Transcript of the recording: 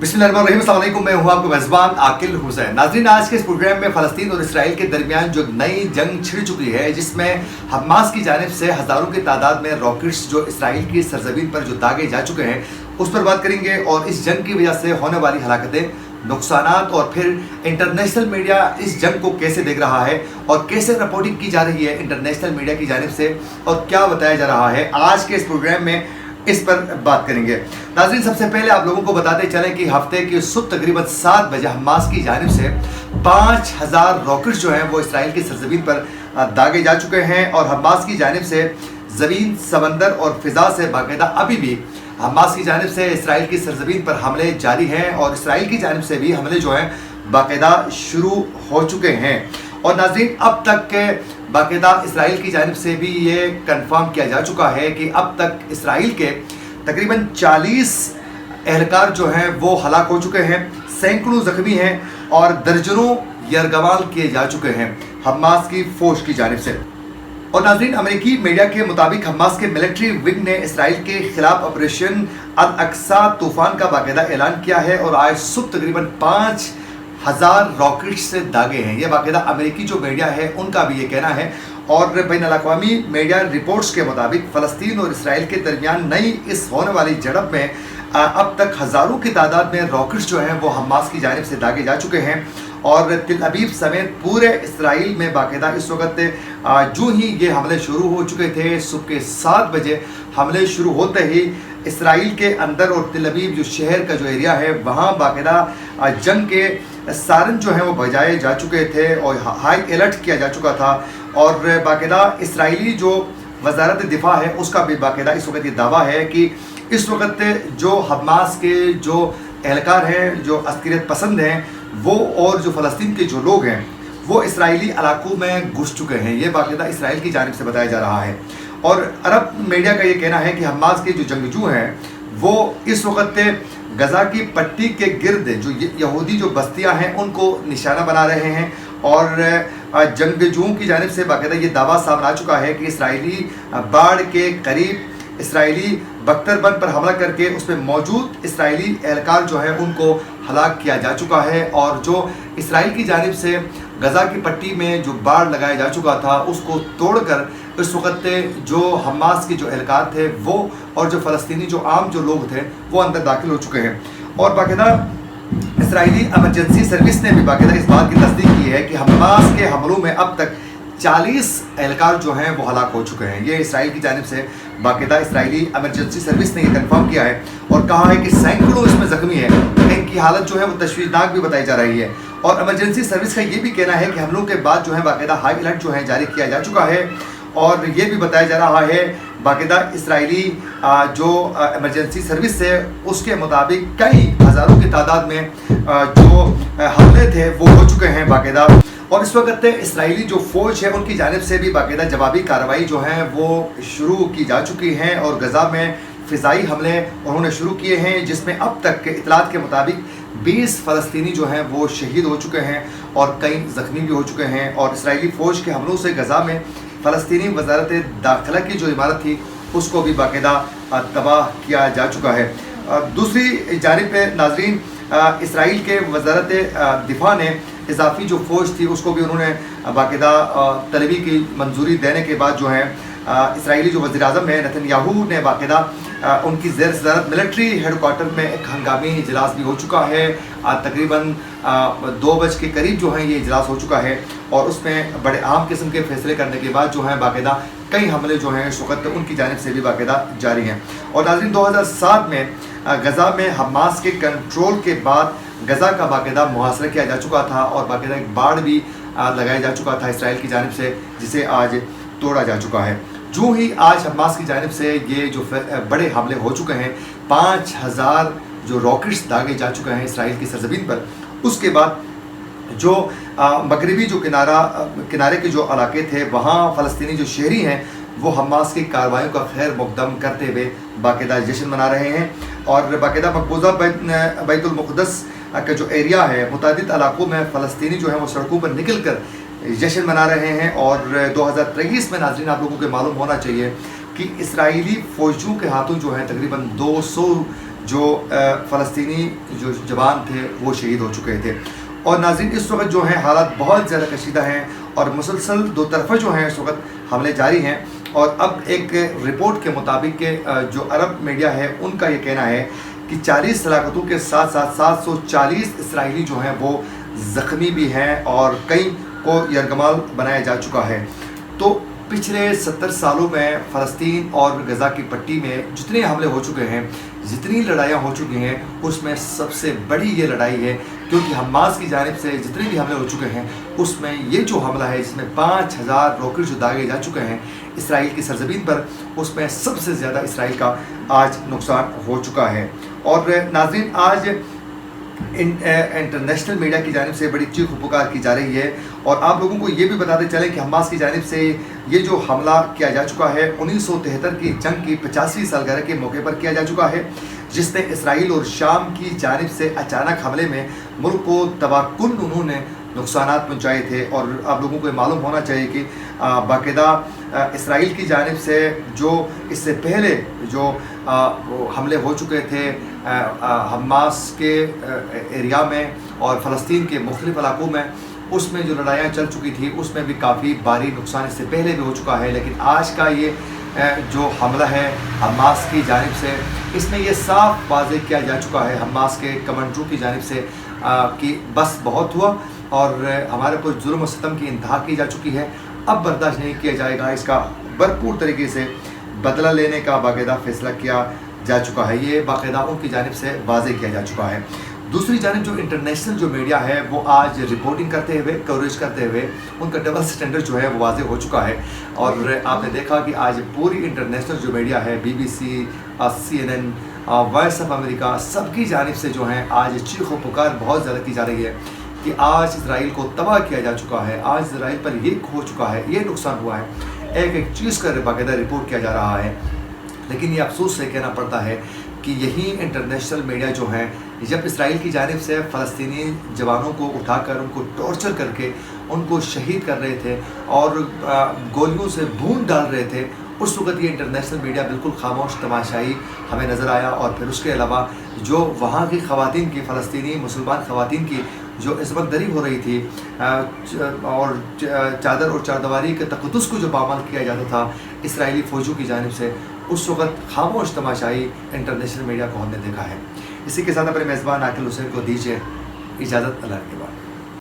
बिस्मिल्लाहिर्रहमानिर्रहीम, अस्सलाम वालेकुम। मैं हूं आपका मेज़बान आकिल हुसैन। नाज़रीन, आज के इस प्रोग्राम में फ़लस्तीन और इसराइल के दरमियान जो नई जंग छिड़ चुकी है, जिसमें हमास की जानिब से हज़ारों की तादाद में रॉकेट्स जो इसराइल की सरज़मीन पर जो दागे जा चुके हैं, उस पर बात करेंगे। और इस जंग की वजह से होने वाली हलाकतें, नुकसानात और फिर इंटरनेशनल मीडिया इस जंग को कैसे देख रहा है और कैसे रिपोर्टिंग की जा रही है इंटरनेशनल मीडिया की जानिब से और क्या बताया जा रहा है, आज के इस प्रोग्राम में इस पर बात करेंगे। नाज़रीन, सबसे पहले आप लोगों को बताते चलें कि हफ्ते की सुबह तकरीबन 7 बजे हमास की जानिब से 5000 रॉकेट्स जो हैं वो इसराइल की सरजमीन पर दागे जा चुके हैं। और हमास की जानिब से ज़मीन, समंदर और फ़िज़ा से बाकायदा अभी भी हमास की जानिब से इसराइल की सरजमीन पर हमले जारी हैं और इसराइल की जानिब से भी हमले जो हैं बाकायदा शुरू हो चुके हैं। और नाज़रीन, अब तक के बाकायदा इसराइल की जानिब से भी ये कंफर्म किया जा चुका है कि अब तक इसराइल के तकरीबन 40 एहलकार जो हैं वो हलाक हो चुके हैं, सैकड़ों ज़ख्मी हैं और दर्जनों यरगमाल किए जा चुके हैं हमास की फ़ौज की जानिब से। और नाज़रीन, अमेरिकी मीडिया के मुताबिक हमास के मिलिट्री विंग ने इसराइल के खिलाफ ऑपरेशन अल अक्सा तूफ़ान का बाकायदा ऐलान किया है और आज सुबह तकरीबन 5000 रॉकेट से दागे हैं। ये बाकायदा अमेरिकी जो मीडिया है उनका भी ये कहना है। और बैनुल-अक़वामी मीडिया रिपोर्ट्स के मुताबिक फ़लस्तीन और इसराइल के दरमियान नई इस होने वाली झड़प में अब तक हज़ारों की तादाद में रॉकेट्स जो हैं वो हमास की जानिब से दागे जा चुके हैं। और तिल अबीब समेत पूरे इसराइल में बाकायदा इस वक्त जो ही ये हमले शुरू हो चुके थे, सुबह के 7 बजे हमले शुरू होते ही इसराइल के अंदर और तिल अबीब जो शहर का जो एरिया है वहाँ बाकायदा जंग के सारन जो हैं वो बजाए जा चुके थे और हाई अलर्ट किया जा चुका था। और बाकायदा इसराइली जो वज़ारत दिफा है उसका भी बाकायदा इस वक्त ये दावा है कि इस वक्त जो हमास के जो एहलकार हैं, जो अस्करियत पसंद हैं, वो और जो फ़लस्तीन के जो लोग हैं वो इसराइली इलाकों में घुस चुके हैं। ये बाकायदा इसराइल की जानिब से बताया जा रहा है। और अरब मीडिया का ये कहना है कि हमास के जो जंगजू हैं वो इस वक्त गज़ा की पट्टी के गिर्द जो यहूदी जो बस्तियां हैं उनको निशाना बना रहे हैं। और जंगजुओं की जानिब से बाकायदा ये दावा सामने आ चुका है कि इसराइली बाढ़ के करीब इसराइली बख्तरबंद पर हमला करके उसमें मौजूद इसराइली एहलकार जो है उनको हलाक किया जा चुका है। और जो इसराइल की जानिब से गज़ा की पट्टी में जो बाढ़ लगाया जा चुका था उसको तोड़कर इस वक्त जो हमास के जो एहलकार थे वो और जो फ़लस्तीनी जो आम जो लोग थे वो अंदर दाखिल हो चुके हैं। और बाकायदा इसराइली एमरजेंसी सर्विस ने भी बाकायदा इस बात की तस्दीक की है कि हमास के हमलों में अब तक 40 एहलकार जो हैं वो हलाक हो चुके हैं। ये इसराइल की जानिब से बाकायदा इसराइली एमरजेंसी सर्विस ने ये कंफर्म किया है और कहा है कि सैकड़ों इसमें ज़ख्मी हैं, इनकी हालत जो है वो तशवीशनाक भी बताई जा रही है। और एमरजेंसी सर्विस का ये भी कहना है कि हमलों के बाद जो है बाकायदा हाई अलर्ट जो है जारी किया जा चुका है। और ये भी बताया जा रहा है बाकायदा इसराइली जो एमरजेंसी सर्विस है उसके मुताबिक कई हज़ारों की तादाद में जो हमले थे वो हो चुके हैं बाकायदा। और इस वक्त इसराइली जो फ़ौज है उनकी जानिब से भी बाकायदा जवाबी कार्रवाई जो हैं वो शुरू की जा चुकी हैं और गज़ा में फ़िज़ाई हमले उन्होंने शुरू किए हैं, जिसमें अब तक के इतलात के मुताबिक 20 फ़लस्तीनी जो हैं वो शहीद हो चुके हैं और कई ज़ख्मी भी हो चुके हैं। और इसराइली फ़ौज के हमलों से गज़ा में फ़लस्तीनी वज़ारत दाखिला की जो इमारत थी उसको भी बाकायदा तबाह किया जा चुका है। दूसरी जानिब पे नाज़रीन, इसराइल के वज़ारत दिफा ने इजाफी जो फ़ौज थी उसको भी उन्होंने बाकायदा तलबी की मंजूरी देने के बाद जो है इसराइली जो वज़ीर-ए-आज़म है नेतन्याहू ने बाकायदा उनकी ज़ेर सदारत मिलिट्री हेडक्वार्टर में एक हंगामी इजलास भी हो चुका है। तकरीबन 2 बजे के करीब जो है ये इजलास हो चुका है और उसमें बड़े अहम किस्म के फैसले करने के बाद जो है बाकायदा कई हमले जो हैं इस वक्त उनकी जानिब से भी बाकायदा जारी हैं। और नाज़रीन, 2007 में गज़ा में हमास के कंट्रोल के बाद गज़ा का बाकायदा मुहासरा किया जा चुका था और बाकायदा एक बाढ़ भी लगाया जा चुका था इसराइल की जानिब से, जिसे आज तोड़ा जा चुका है। जो ही आज हमास की जानिब से ये जो बड़े हमले हो चुके हैं, 5000 जो रॉकेट्स दागे जा चुके हैं इसराइल की सरजमीन पर, उसके बाद जो मगरबी जो किनारे के जो इलाके थे वहाँ फ़लस्तीनी जो शहरी हैं वो हमास की कार्रवाइयों का खैर मुक़द्दम करते हुए बाकायदा जश्न मना रहे हैं। और बाकायदा मकबूजा बैतुल मुक़द्दस का जो एरिया है मुतादिद इलाकों में फ़लस्तीनी जो है वो सड़कों पर निकल कर जश्न मना रहे हैं। और 2023 में नाज़रीन आप लोगों को मालूम होना चाहिए कि इसराइली फ़ौजियों के हाथों जो है तकरीबन 200 جو فلسطینی جو جوان تھے وہ شہید ہو چکے تھے. اور ناظرین اس وقت جو ہیں حالات بہت زیادہ کشیدہ ہیں اور مسلسل دو طرفہ جو ہیں اس وقت حملے جاری ہیں. اور اب ایک رپورٹ کے مطابق کہ جو عرب میڈیا ہے ان کا یہ کہنا ہے کہ 40 ہلاکتوں کے ساتھ ساتھ 740 اسرائیلی جو ہیں وہ زخمی بھی ہیں اور کئی کو یرغمال بنایا جا چکا ہے. تو پچھلے 70 سالوں میں فلسطین اور غزہ کی پٹی میں جتنے حملے ہو چکے ہیں، جتنی لڑائیاں ہو چکی ہیں، اس میں سب سے بڑی یہ لڑائی ہے کیونکہ حماس کی جانب سے جتنے بھی حملے ہو چکے ہیں اس میں یہ جو حملہ ہے جس میں 5000 راکٹ جو داغے جا چکے ہیں اسرائیل کی سرزمین پر، اس میں سب سے زیادہ اسرائیل کا آج نقصان ہو چکا ہے. اور ناظرین آج انٹرنیشنل میڈیا کی جانب سے بڑی چیخ و پکار کی جا رہی ہے. اور آپ لوگوں کو یہ بھی بتاتے چلیں کہ حماس کی جانب سے یہ جو حملہ کیا جا چکا ہے 1973 کی جنگ کی 85ویں سالگرہ کے موقع پر کیا جا چکا ہے، جس نے اسرائیل اور شام کی جانب سے اچانک حملے میں ملک کو تباہ کن انہوں نے نقصانات پہنچائے تھے. اور آپ لوگوں کو یہ معلوم ہونا چاہیے کہ باقاعدہ اسرائیل کی جانب سے جو اس سے پہلے جو حملے ہو چکے تھے حماس کے ایریا میں اور فلسطین کے مختلف علاقوں میں، اس میں جو لڑائیاں چل چکی تھی اس میں بھی کافی بھاری نقصان اس سے پہلے بھی ہو چکا ہے. لیکن آج کا یہ جو حملہ ہے حماس کی جانب سے، اس میں یہ صاف واضح کیا جا چکا ہے حماس کے کمانڈروں کی جانب سے کہ بس بہت ہوا اور ہمارے پر ظلم و ستم کی انتہا کی جا چکی ہے، اب برداشت نہیں کیا جائے گا. اس کا بھرپور طریقے سے بدلہ لینے کا باقاعدہ فیصلہ کیا جا چکا ہے. یہ باقاعدہ ان کی جانب سے واضح کیا جا چکا ہے. دوسری جانب جو انٹرنیشنل جو میڈیا ہے وہ آج رپورٹنگ کرتے ہوئے، کوریج کرتے ہوئے ان کا ڈبل سٹینڈرڈ جو ہے وہ واضح ہو چکا ہے. اور آپ نے دیکھا کہ آج پوری انٹرنیشنل جو میڈیا ہے BBC، CNN، voice of America, سب کی جانب سے جو ہیں آج چیخ و پکار بہت زیادہ کی جا رہی ہے کہ آج اسرائیل کو تباہ کیا جا چکا ہے، آج اسرائیل پر یہ ہو چکا ہے، یہ نقصان ہوا ہے. ایک ایک چیز کا باقاعدہ رپورٹ کیا جا رہا ہے. لیکن یہ افسوس سے کہنا پڑتا ہے کہ یہی انٹرنیشنل میڈیا جو ہیں جب اسرائیل کی جانب سے فلسطینی جوانوں کو اٹھا کر ان کو ٹارچر کر کے ان کو شہید کر رہے تھے اور گولیوں سے بھون ڈال رہے تھے، اس وقت یہ انٹرنیشنل میڈیا بالکل خاموش تماشائی ہمیں نظر آیا. اور پھر اس کے علاوہ جو وہاں کی خواتین کی، فلسطینی مسلمان خواتین کی جو عصمت دری ہو رہی تھی اور چادر اور چاردواری کے تقدس کو جو پامال کیا جاتا تھا اسرائیلی فوجوں کی جانب سے، اس وقت خاموش تماشائی انٹرنیشنل میڈیا کو ہم نے دیکھا ہے. اسی کے ساتھ اپنے میزبان عاقل حسین کو دیجیے اجازت. اللہ کے بعد.